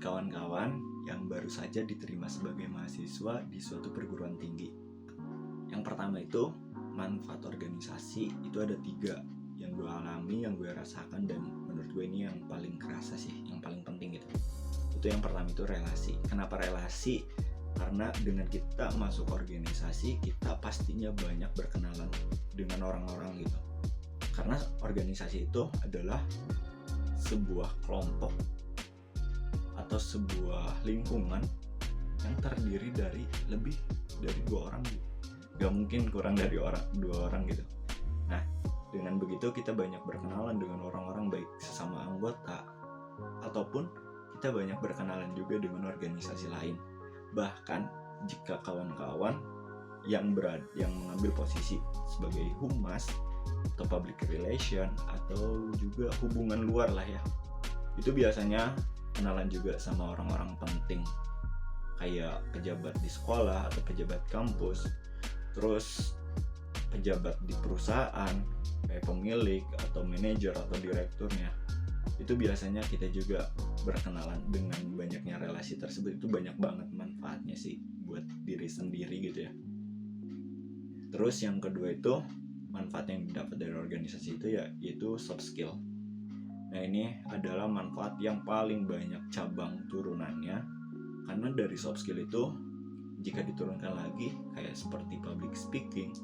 buat kawan-kawan yang baru saja diterima sebagai mahasiswa di suatu perguruan tinggi. Yang pertama itu, manfaat organisasi itu ada 3 yang gue alami, yang gue rasakan, dan menurut gue ini yang paling kerasa sih, yang paling penting gitu. Itu yang pertama itu relasi. Kenapa relasi? Karena dengan kita masuk organisasi, kita pastinya banyak berkenalan dengan orang-orang gitu. Karena organisasi itu adalah sebuah kelompok atau sebuah lingkungan yang terdiri dari lebih dari 2 orang, gak mungkin kurang dari 2 orang gitu. Nah, dengan begitu kita banyak berkenalan dengan orang-orang, baik sesama anggota ataupun kita banyak berkenalan juga dengan organisasi lain. Bahkan jika kawan-kawan yang mengambil posisi sebagai humas atau public relation atau juga hubungan luar lah ya, itu biasanya kenalan juga sama orang-orang penting kayak pejabat di sekolah atau pejabat kampus, terus pejabat di perusahaan kayak pemilik atau manajer atau direkturnya. Itu biasanya kita juga berkenalan. Dengan banyaknya relasi tersebut, itu banyak banget manfaatnya sih buat diri sendiri gitu ya. Terus yang kedua itu, manfaat yang didapat dari organisasi itu yaitu soft skill. Nah, ini adalah manfaat yang paling banyak cabang turunannya, karena dari soft skill itu jika diturunkan lagi kayak seperti public speaking,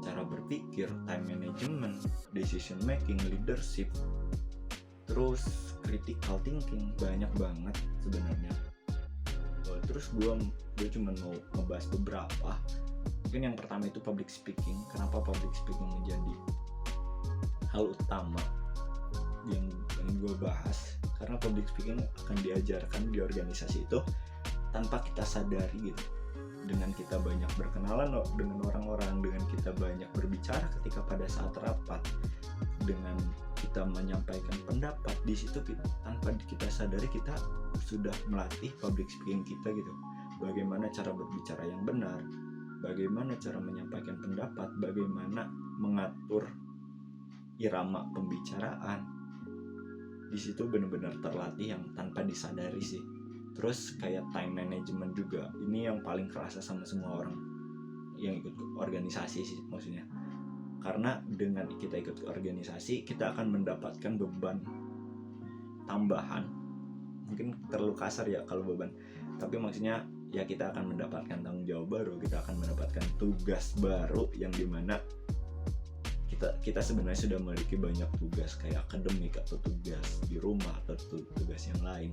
cara berpikir, time management, decision making, leadership, terus critical thinking, banyak banget sebenarnya. Terus gue cuma mau ngebahas beberapa. Mungkin yang pertama itu public speaking. Kenapa public speaking menjadi hal utama yang gue bahas? Karena public speaking akan diajarkan di organisasi itu tanpa kita sadari gitu. Dengan kita banyak berkenalan dengan orang-orang, dengan kita banyak berbicara ketika pada saat rapat, dengan kita menyampaikan pendapat, di situ tanpa kita sadari kita sudah melatih public speaking kita gitu. Bagaimana cara berbicara yang benar, bagaimana cara menyampaikan pendapat, bagaimana mengatur irama pembicaraan. Di situ benar-benar terlatih yang tanpa disadari sih. Terus kayak time management juga, ini yang paling kerasa sama semua orang yang ikut organisasi sih maksudnya. Karena dengan kita ikut organisasi, kita akan mendapatkan beban tambahan. Mungkin terlalu kasar ya kalau beban, tapi maksudnya ya kita akan mendapatkan tanggung jawab baru, kita akan mendapatkan tugas baru yang dimana kita sebenarnya sudah memiliki banyak tugas kayak akademik atau tugas di rumah atau tugas yang lain.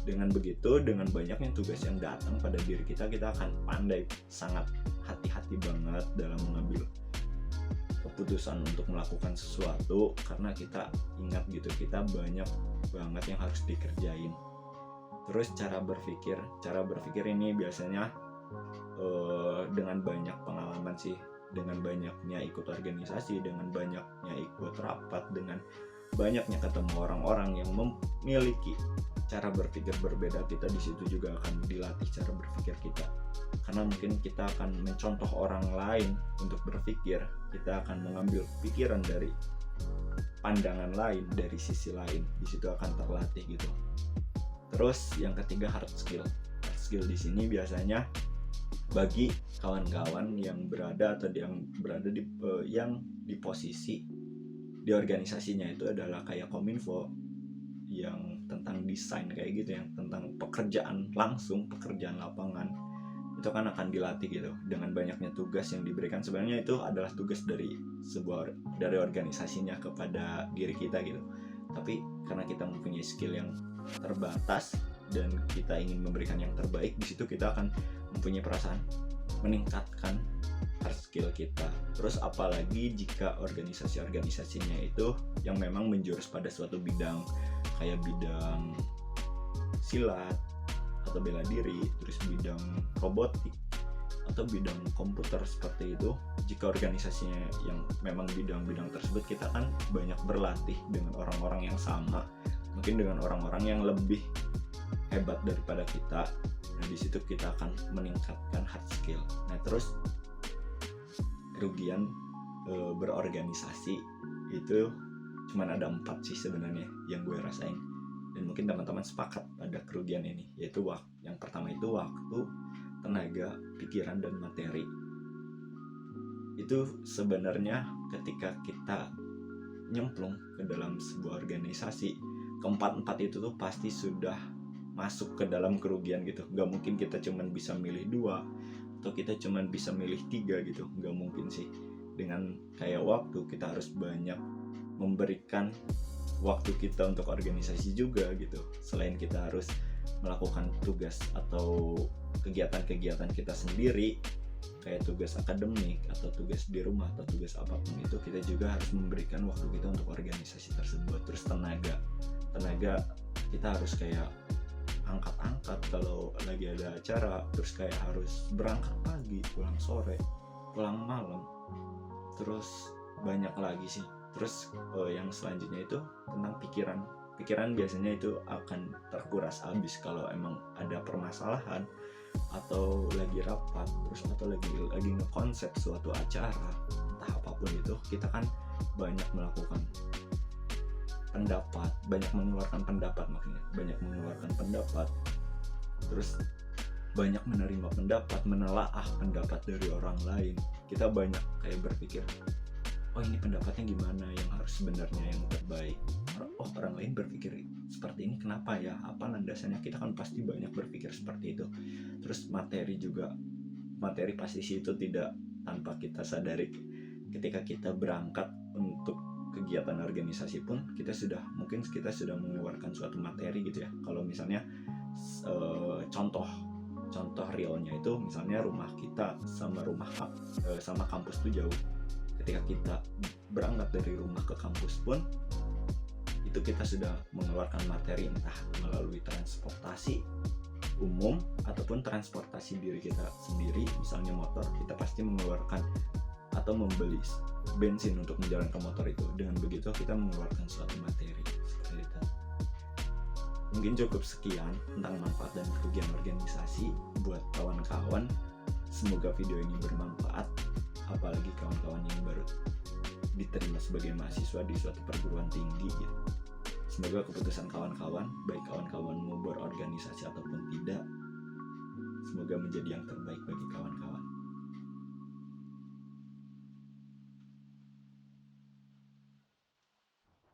Dengan begitu, dengan banyaknya tugas yang datang pada diri kita akan pandai, sangat hati-hati banget dalam mengambil keputusan untuk melakukan sesuatu, karena kita ingat gitu, kita banyak banget yang harus dikerjain. Terus cara berpikir ini biasanya dengan banyak pengalaman sih, dengan banyaknya ikut organisasi, dengan banyaknya ikut rapat, dengan banyaknya ketemu orang-orang yang memiliki cara berpikir berbeda, kita di situ juga akan dilatih cara berpikir kita. Karena mungkin kita akan mencontoh orang lain untuk berpikir, kita akan mengambil pikiran dari pandangan lain, dari sisi lain, di situ akan terlatih gitu. Terus yang ketiga, hard skill. Hard skill di sini biasanya bagi kawan-kawan yang berada di posisi di organisasinya itu adalah kayak kominfo yang tentang desain kayak gitu, yang tentang pekerjaan lapangan, itu kan akan dilatih gitu dengan banyaknya tugas yang diberikan. Sebenarnya itu adalah tugas dari organisasinya kepada diri kita gitu, tapi karena kita mempunyai skill yang terbatas dan kita ingin memberikan yang terbaik, di situ kita akan mempunyai perasaan meningkatkan hard skill kita. Terus apalagi jika organisasinya itu yang memang menjurus pada suatu bidang kayak bidang silat atau bela diri, terus bidang robotik atau bidang komputer seperti itu. Jika organisasinya yang memang bidang-bidang tersebut, kita kan banyak berlatih dengan orang-orang yang sama, mungkin dengan orang-orang yang lebih hebat daripada kita. Nah, di situ kita akan meningkatkan hard skill. Nah, terus kerugian berorganisasi itu cuman ada 4 sih sebenarnya yang gue rasain. dan mungkin teman-teman sepakat pada kerugian ini, yaitu yang pertama itu waktu, tenaga, pikiran, dan materi. Itu sebenarnya ketika kita nyemplung ke dalam sebuah organisasi, keempat-empat itu tuh pasti sudah masuk ke dalam kerugian gitu. Gak mungkin kita cuman bisa milih 2 atau kita cuman bisa milih 3 gitu, gak mungkin sih. Dengan kayak waktu, kita harus banyak memberikan waktu kita untuk organisasi juga gitu. Selain kita harus melakukan tugas atau kegiatan-kegiatan kita sendiri, kayak tugas akademik atau tugas di rumah atau tugas apapun itu, kita juga harus memberikan waktu kita untuk organisasi tersebut. Terus tenaga kita harus kayak angkat-angkat kalau lagi ada acara, terus kayak harus berangkat pagi, pulang sore, pulang malam, terus banyak lagi sih. Terus yang selanjutnya itu tentang pikiran biasanya itu akan terkuras habis kalau emang ada permasalahan atau lagi rapat, terus atau lagi ngekonsep suatu acara, entah apapun itu. Kita kan banyak melakukan pendapat, banyak mengeluarkan pendapat, terus banyak menerima pendapat, menelaah pendapat dari orang lain. Kita banyak kayak berpikir, oh ini pendapatnya gimana yang harus sebenarnya yang terbaik, oh orang lain berpikir seperti ini, kenapa ya, apa landasannya. Kita kan pasti banyak berpikir seperti itu. Terus materi pasti itu tidak tanpa kita sadari. Ketika kita berangkat untuk kegiatan organisasi pun kita sudah mengeluarkan suatu materi gitu ya. Kalau misalnya contoh realnya itu misalnya rumah kita sama kampus itu jauh. Ketika kita berangkat dari rumah ke kampus pun itu kita sudah mengeluarkan materi, entah melalui transportasi umum ataupun transportasi diri kita sendiri, misalnya motor. Kita pasti mengeluarkan atau membeli bensin untuk menjalankan motor itu. Dengan begitu kita mengeluarkan suatu materi seperti itu. Mungkin cukup sekian tentang manfaat dan kerugian organisasi buat kawan-kawan. Semoga video ini bermanfaat, apalagi kawan-kawan yang baru diterima sebagai mahasiswa di suatu perguruan tinggi gitu. Semoga keputusan kawan-kawan, baik kawan-kawan mau berorganisasi ataupun tidak, semoga menjadi yang terbaik bagi kawan-kawan.